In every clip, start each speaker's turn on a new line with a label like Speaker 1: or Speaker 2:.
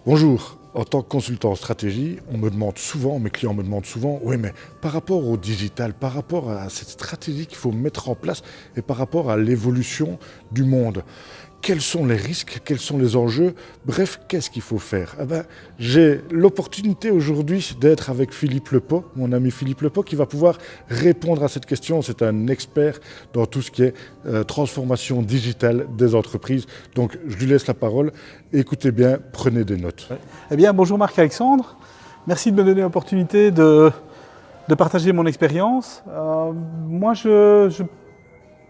Speaker 1: Bonjour, en tant que consultant en stratégie, on me demande souvent, mes clients me demandent souvent, oui mais par rapport au digital, par rapport à cette stratégie qu'il faut mettre en place et par rapport à l'évolution du monde, quels sont les risques, quels sont les enjeux, bref, qu'est-ce qu'il faut faire? J'ai l'opportunité aujourd'hui d'être avec Philippe Lepot, mon ami Philippe Lepot, qui va pouvoir répondre à cette question. C'est un expert dans tout ce qui est transformation digitale des entreprises. Donc je lui laisse la parole. Écoutez bien, prenez des notes.
Speaker 2: Eh bien, bonjour Marc-Alexandre. Merci de me donner l'opportunité de partager mon expérience. Moi, je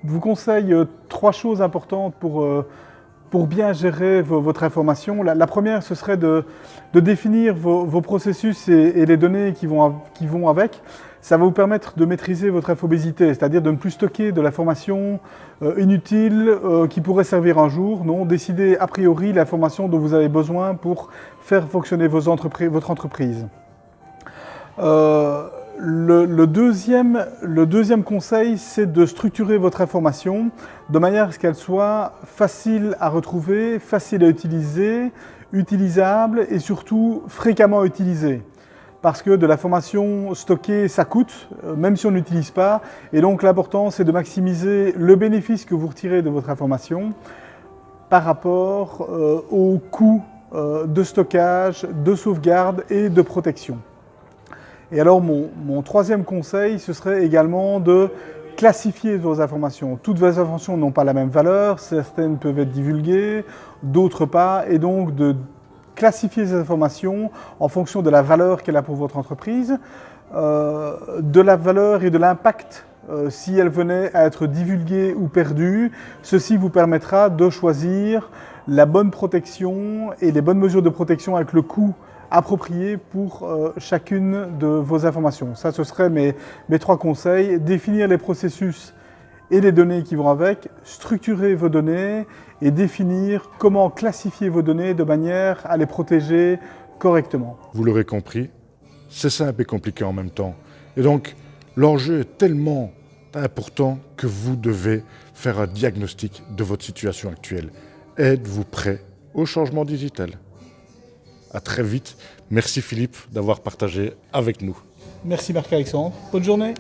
Speaker 2: vous conseille trois choses importantes pour bien gérer votre information. La première, ce serait de définir vos processus et les données qui vont avec. Ça va vous permettre de maîtriser votre infobésité, c'est-à-dire de ne plus stocker de l'information inutile qui pourrait servir un jour. Non, décider a priori l'information dont vous avez besoin pour faire fonctionner votre entreprise. Le deuxième conseil, c'est de structurer votre information de manière à ce qu'elle soit facile à retrouver, facile à utiliser, utilisable et surtout fréquemment utilisée. Parce que de l'information stockée, ça coûte, même si on n'utilise pas. Et donc l'important, c'est de maximiser le bénéfice que vous retirez de votre information par rapport au coût de stockage, de sauvegarde et de protection. Et alors mon troisième conseil, ce serait également de classifier vos informations. Toutes vos informations n'ont pas la même valeur, certaines peuvent être divulguées, d'autres pas, et donc de classifier ces informations en fonction de la valeur qu'elle a pour votre entreprise, de la valeur et de l'impact si elle venait à être divulguée ou perdue. Ceci vous permettra de choisir la bonne protection et les bonnes mesures de protection avec le coût approprié pour chacune de vos informations. Ça, ce seraient mes trois conseils. Définir les processus et les données qui vont avec, structurer vos données et définir comment classifier vos données de manière à les protéger correctement.
Speaker 1: Vous l'aurez compris, c'est simple et compliqué en même temps. Et donc, l'enjeu est tellement important que vous devez faire un diagnostic de votre situation actuelle. Êtes-vous prêt au changement digital ? À très vite. Merci Philippe d'avoir partagé avec nous.
Speaker 2: Merci Marc-Alexandre. Bonne journée.